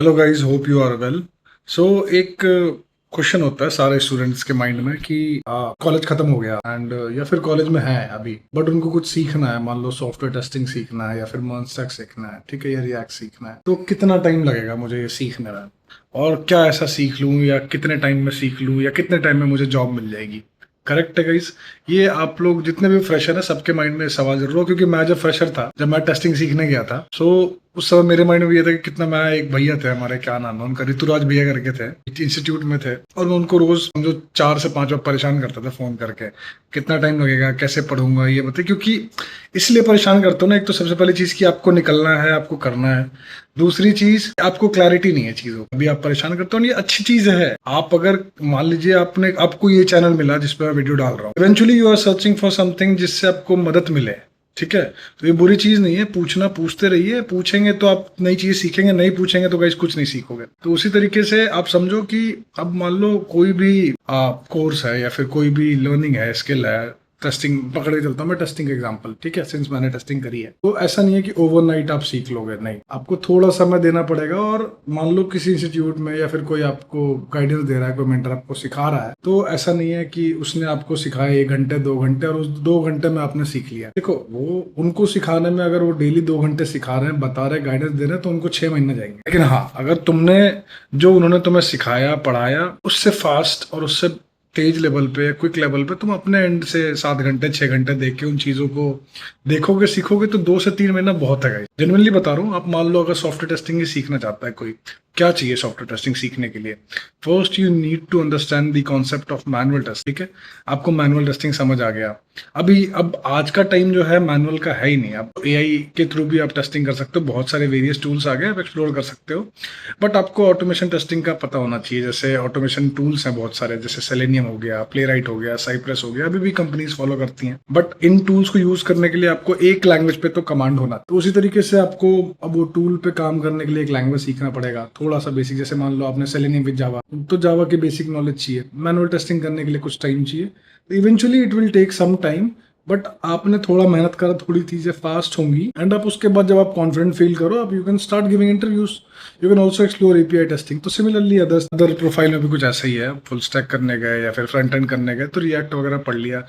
Hello guys, hope you are well. So एक question होता है सारे स्टूडेंट्स के माइंड में कि कॉलेज खत्म हो गया एंड या फिर कॉलेज में है अभी, बट उनको कुछ सीखना है। मान लो सॉफ्टवेयर टेस्टिंग सीखना है या फिर मर्न स्टैक सीखना है, ठीक है, या रिएक्ट सीखना है। तो कितना टाइम लगेगा मुझे ये सीखने में, और क्या ऐसा सीख लूँ, या कितने टाइम में सीख लूँ, या कितने टाइम में मुझे जॉब मिल जाएगी। करेक्ट है गाइस। ये आप लोग जितने भी फ्रेशर है सबके माइंड में सवाल जरूर हो, क्योंकि मैं जब फ्रेशर था, जब मैं टेस्टिंग सीखने गया था, उस समय मेरे माइंड में ये था कि कितना, मैं एक भैया थे हमारे, क्या नाम है उनका, ऋतुराज भैया करके थे, इंस्टीट्यूट में थे, और मैं उनको रोज समझो 4 से 5 बार परेशान करता था फोन करके, कितना टाइम लगेगा, कैसे पढ़ूंगा, ये बताइए। क्योंकि इसलिए परेशान करता हूँ ना, एक तो सबसे पहली चीज कि आपको निकलना है, आपको करना है। दूसरी चीज, आपको क्लैरिटी नहीं है चीजों, अभी आप परेशान करते हो। ये अच्छी चीज है। आप अगर मान लीजिए आपको ये चैनल मिला जिसपे मैं वीडियो डाल रहा हूँ, eventually you are searching for something जिससे आपको मदद मिले, ठीक है। तो ये बुरी चीज नहीं है, पूछना, पूछते रहिए। पूछेंगे तो आप नई चीज सीखेंगे, नहीं पूछेंगे तो गाइस कुछ नहीं सीखोगे। तो उसी तरीके से आप समझो कि अब मान लो कोई भी कोर्स है या फिर कोई भी लर्निंग है, स्किल है, टेस्टिंग पकड़ के चलता हूँ मैं, टेस्टिंग का एग्जांपल, ठीक है, सिंस मैंने टेस्टिंग करी है। तो ऐसा नहीं है कि ओवरनाइट आप सीख लोगे, नहीं, आपको थोड़ा समय देना पड़ेगा। और मान लो किसी इंस्टीट्यूट में या फिर कोई आपको गाइडेंस दे रहा है, कोई मेंटर आपको सिखा रहा है, तो ऐसा नहीं है कि उसने आपको सिखाया 1 घंटे 2 घंटे और उस 2 घंटे में आपने सीख लिया। देखो, वो उनको सिखाने में, अगर वो डेली 2 घंटे सिखा रहे हैं, बता रहे हैं, गाइडेंस दे रहे हैं, तो उनको 6 महीने जाएंगे। लेकिन हाँ, अगर तुमने जो उन्होंने तुम्हें सिखाया, पढ़ाया, उससे फास्ट और उससे तेज लेवल पे, क्विक लेवल पे तुम अपने एंड से 7 घंटे 6 घंटे देख के उन चीजों को देखोगे, सीखोगे, तो 2 से 3 महीना बहुत है। जेनुअनली बता रहा हूँ। आप मान लो अगर सॉफ्टवेयर टेस्टिंग ही सीखना चाहता है कोई, क्या चाहिए सॉफ्टवेयर टेस्टिंग सीखने के लिए? First you need to understand the concept of manual test, ठीक है। आपको मैनुअल टेस्टिंग समझ आ गया। अब आज का टाइम जो है मैनुअल का है ही नहीं। अब एआई के थ्रू भी आप टेस्टिंग कर सकते हो, बहुत सारे वेरियस टूल्स आ गए, आप एक्सप्लोर कर सकते हो। बट आपको ऑटोमेशन टेस्टिंग का पता होना चाहिए। जैसे ऑटोमेशन टूल्स हैं बहुत सारे, जैसे सेलेनियम हो गया, प्लेराइट हो गया, साइप्रस हो गया, अभी भी कंपनीज फॉलो करती हैं। बट इन टूल्स को यूज करने के लिए आपको एक लैंग्वेज पे तो कमांड होना, तो उसी तरीके से आपको अब वो टूल पे काम करने के लिए एक लैंग्वेज सीखना पड़ेगा, थोड़ा सा बेसिक। जैसे मान लो आपने सेलेनियम विद जावा, तो जावा की बेसिक नॉलेज चाहिए। मैनुअल टेस्टिंग करने के लिए कुछ टाइम चाहिए। Eventually it will take some time, but आपने थोड़ा मेहनत करा, थोड़ी चीजें फास्ट होंगी, एंड आप उसके बाद जब आप कॉन्फिडेंट फील करो, आप you can start giving interviews. You can also explore API testing. तो सिमिलरली अदर प्रोफाइल में भी कुछ ऐसा ही है। फुल स्टैक करने गए या फिर फ्रंट एंड करने गए, तो रिएक्ट वगैरह पढ़ लिया।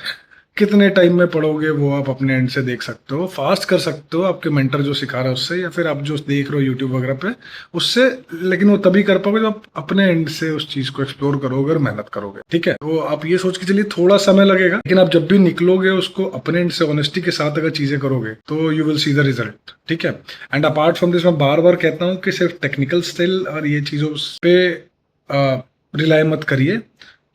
कितने टाइम में पढ़ोगे वो आप अपने एंड से देख सकते हो, फास्ट कर सकते हो आपके मेंटर जो सिखा रहा है उससे, या फिर आप जो देख रहे हो यूट्यूब वगैरह पे उससे। लेकिन वो तभी कर पाओगे जब आप अपने एंड से उस चीज को एक्सप्लोर करोगे और मेहनत करोगे, ठीक है। तो आप ये सोच के चलिए थोड़ा समय लगेगा, लेकिन आप जब भी निकलोगे उसको अपने एंड से ऑनेस्टी के साथ अगर चीजें करोगे तो you will see the result, ठीक है। एंड अपार्ट फ्रॉम दिस, मैं बार बार कहता हूँ कि सिर्फ टेक्निकल स्किल और ये चीजों पे रिलाई मत करिए।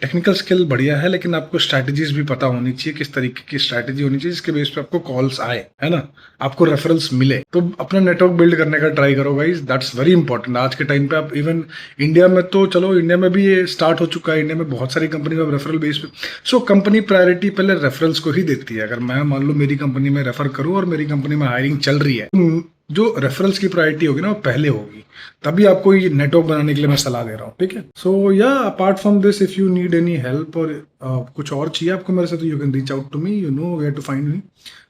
टेक्निकल स्किल बढ़िया है, लेकिन आपको स्ट्रैटेजीज भी पता होनी चाहिए, किस तरीके की स्ट्रैटेजी होनी चाहिए जिसके बेस पे आपको कॉल्स आए, है ना, आपको रेफरल्स मिले। तो अपना नेटवर्क बिल्ड करने का ट्राई करो गाइस, दैट्स वेरी इंपॉर्टेंट आज के टाइम पे। आप इवन इंडिया में, तो चलो इंडिया में भी ये स्टार्ट हो चुका है, इंडिया में बहुत सारी कंपनी में रेफरल बेस पे। सो कंपनी प्रायोरिटी पहले रेफरल्स को ही देती है। अगर मैं मान लो मेरी कंपनी में रेफर करूँ और मेरी कंपनी में हायरिंग चल रही है, जो रेफरल्स की प्रायोरिटी होगी ना वो पहले होगी, तभी आपको ये नेटवर्क बनाने के लिए मैं सलाह दे रहा हूँ, ठीक है। So ya apart from this, if you need any help और कुछ और चाहिए आपको मेरे से, तो you can reach out to me, you know where to find me.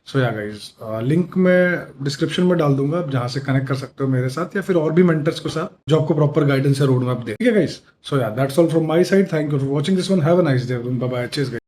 So ya guys, link मैं डिस्क्रिप्शन में डाल दूंगा, आप जहां से कनेक्ट कर सकते हो मेरे साथ या फिर और भी मेंटर्स के साथ जो आपको प्रॉपर गाइडेंस या रोड मैप दे, ठीक है guys. So yeah that's all from my side, thank you for watching this one, have a nice day, bye bye, cheers guys.